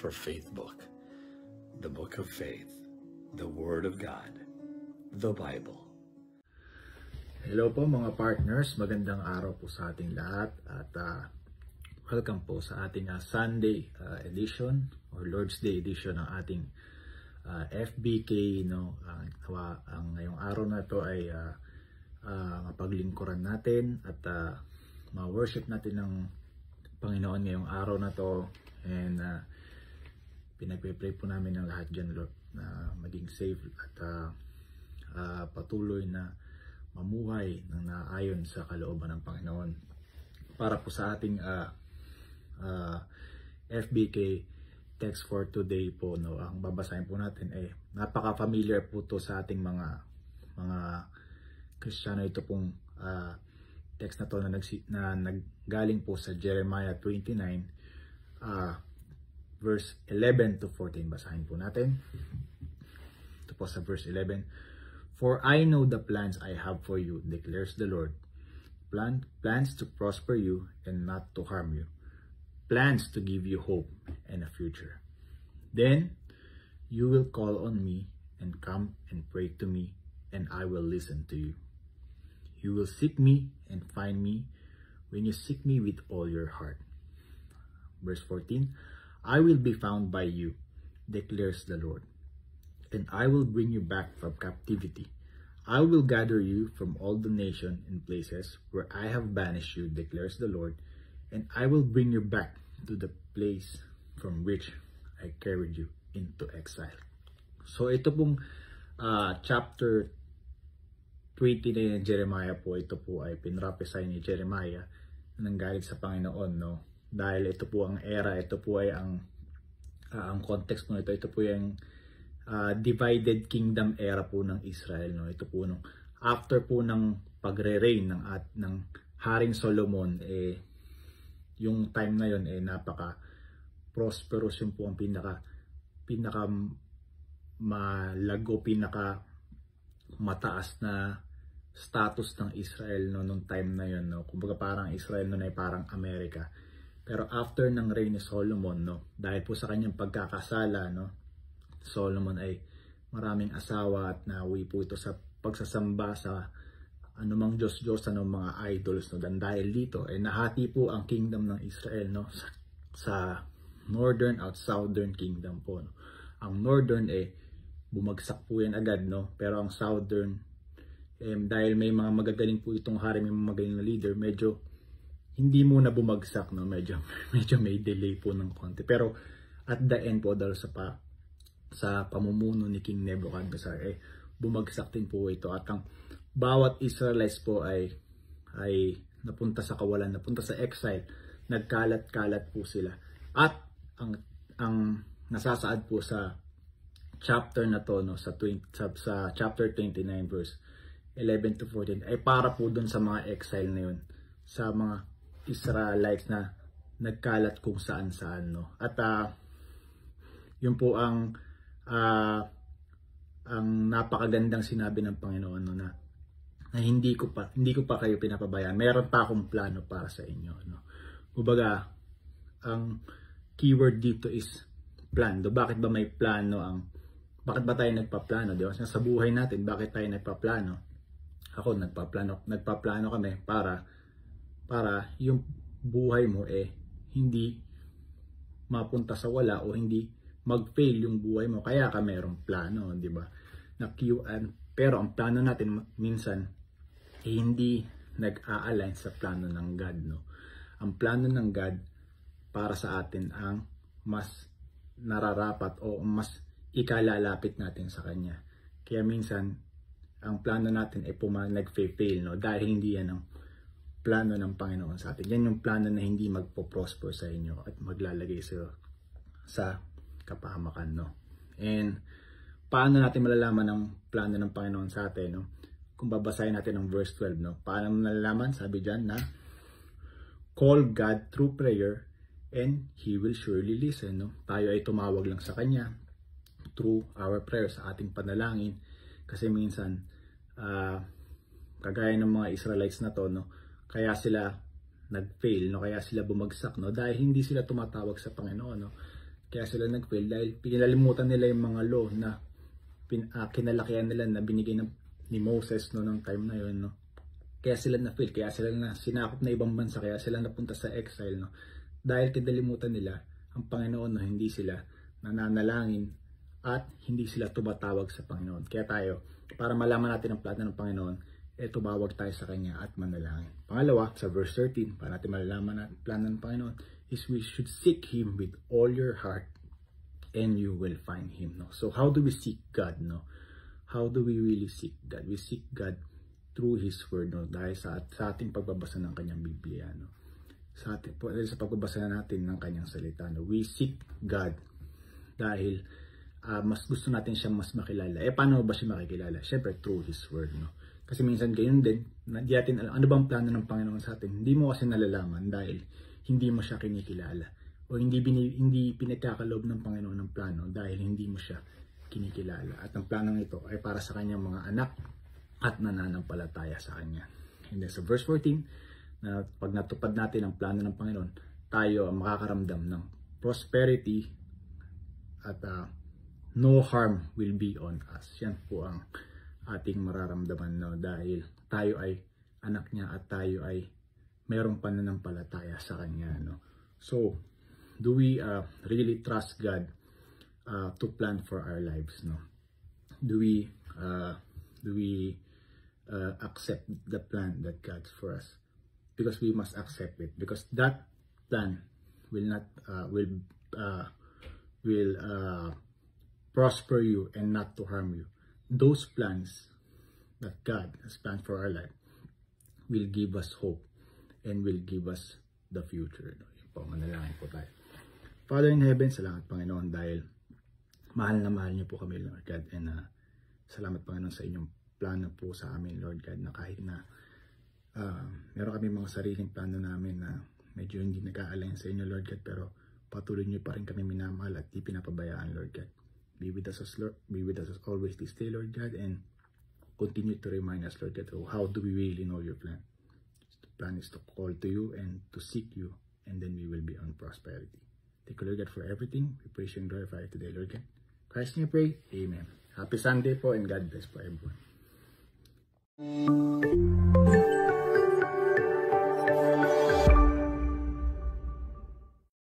for Faith Book, the Book of Faith, the Word of God, the Bible. Hello po mga partners, magandang araw po sa ating lahat at welcome po sa ating Sunday edition or Lord's Day edition ng ating FBK. Ang ngayong araw na to ay mapaglingkuran natin at ma-worship natin ng Panginoon ngayong araw na to, and pinagpe-pray po namin ng lahat dyan, Lord, na maging safe at patuloy na mamuhay ng naayon sa kalooban ng Panginoon. Para po sa ating FBK text for today po, ang babasahin po natin ay napaka-familiar po to sa ating mga Kristiyano. Ito pong text na to na naggaling po sa Jeremiah 29 verse 11 to 14. Basahin po natin. Ito po sa verse 11. For I know the plans I have for you, declares the Lord. Plans to prosper you and not to harm you. Plans to give you hope and a future. Then you will call on me and come and pray to me, and I will listen to you. You will seek me and find me when you seek me with all your heart. Verse 14, I will be found by you, declares the Lord, and I will bring you back from captivity. I will gather you from all the nations and places where I have banished you, declares the Lord, and I will bring you back to the place from which I carried you into exile. So ito pong chapter 29 ng Jeremiah po, ito po ay pinrophesy ni Jeremiah na nanggaling sa Panginoon, dahil ito po ang era, ito po ay ang context mo, ito po yung divided kingdom era po ng Israel, ito po nung after po ng pagre-reign ng Haring Solomon, yung time na yon napaka prosperous, yung po ang pinaka malago, pinaka mataas na status ng Israel nung time na yun, kumbaga parang Israel noon ay parang Amerika. Pero after ng reign ni Solomon, dahil po sa kanyang pagkakasala, Solomon ay maraming asawa at nawi po ito sa pagsasamba sa anumang Diyos, mga idols, dan dahil dito nahati po ang kingdom ng Israel, sa northern at southern kingdom po, Ang northern bumagsak po yan agad, pero ang southern, dahil may mga magagaling po itong hari, may mga magaling na leader, medyo hindi muna bumagsak, medyo may delay po ng konti, pero at the end po, dahil sa pamumuno ni King Nebuchadnezzar, bumagsak din po ito, at ang bawat Israelites po ay napunta sa kawalan, napunta sa exile, nagkalat-kalat po sila. At ang nasasaad po sa chapter na to, sa chapter 29 verse 11 to 14 ay para po dun sa mga exile na yun, sa mga Israelites na nagkalat kung saan-saan, At yun po ang napakagandang sinabi ng Panginoon, na hindi ko pa kayo pinapabayaan. Meron pa akong plano para sa inyo, Kumbaga, ang keyword dito is plan. Bakit ba may plano bakit ba tayo nagpaplano? Di ba? Sa buhay natin, bakit tayo nagpaplano? Ako, nagpaplano kami para yung buhay mo hindi mapunta sa wala o hindi mag-fail yung buhay mo. Kaya ka mayroong plano, di ba? Pero ang plano natin minsan hindi nag-a-align sa plano ng God, Ang plano ng God para sa atin ang mas nararapat o mas ikalalapit natin sa Kanya. Kaya minsan ang plano natin ay nag-fail, dahil hindi yan ang plano ng Panginoon sa atin. Yan yung plano na hindi magpo-prosper sa inyo at maglalagay sa kapahamakan, And paano natin malalaman ang plano ng Panginoon sa atin, Kung babasahin natin ang verse 12, paano malalaman? Sabi diyan na call God through prayer and He will surely listen, Tayo ay tumawag lang sa Kanya through our prayers, sa ating panalangin. Kasi minsan kagaya ng mga Israelites na to, kaya sila nag-fail, kaya sila bumagsak, dahil hindi sila tumatawag sa Panginoon, Kaya sila nag-fail dahil pinalimutan nila yung mga law na kinalakihan nila na binigay ni Moses no, ng time na yun. No? Kaya sila na-fail, kaya sila na sinakop na ibang bansa, kaya sila napunta sa exile. No? Dahil kinalimutan nila ang Panginoon na hindi sila nananalangin at hindi sila tumatawag sa Panginoon. Kaya tayo, para malaman natin ang plano ng Panginoon, tumawag tayo sa Kanya at manalangin. Pangalawa, sa verse 13, para natin malalaman ang plano ng Panginoon, is we should seek Him with all your heart and you will find Him. No? So how do we seek God? No? How do we really seek God? We seek God through His Word. No? Dahil sa ating pagbabasa ng Kanyang Biblia. No? Sa pagbabasa natin ng Kanyang salita. No? We seek God dahil mas gusto natin siyang mas makilala. Paano ba siya makikilala? Siyempre through His Word. No? Kasi minsan ganyan din, di natin alam ano bang plano ng Panginoon sa atin. Hindi mo kasi nalalaman dahil hindi mo siya kinikilala. O hindi pinagkakaloob ng Panginoon ng plano dahil hindi mo siya kinikilala. At ang planong ito ay para sa kanyang mga anak at nananampalataya sa Kanya. And then sa verse 14, na pag natupad natin ang plano ng Panginoon, tayo ang makakaramdam ng prosperity at no harm will be on us. Yan po ang ating mararamdaman, no? Dahil tayo ay anak niya at tayo ay mayroong pananampalataya sa Kanya. No? So, do we really trust God to plan for our lives? No? Do we accept the plan that God's for us? Because we must accept it. Because that plan will not prosper you and not to harm you. Those plans that God has planned for our life will give us hope and will give us the future. Yun po, manalangin po tayo. Father in heaven, salamat Panginoon dahil mahal na mahal niyo po kami, Lord God. And salamat Panginoon sa inyong plano po sa amin, Lord God, na kahit na meron kami mga sariling plano namin na medyo hindi nag-aalign sa inyo, Lord God, pero patuloy niyo pa rin kami minamahal at di pinapabayaan, Lord God. Be with us Lord. Be with us as always this day, Lord God, and continue to remind us, Lord God, how do we really know your plan? The plan is to call to you and to seek you, and then we will be on prosperity. Thank you, Lord God, for everything. We praise you and glorify you today, Lord God. Christ name pray. Amen. Happy Sunday po and God bless po everyone.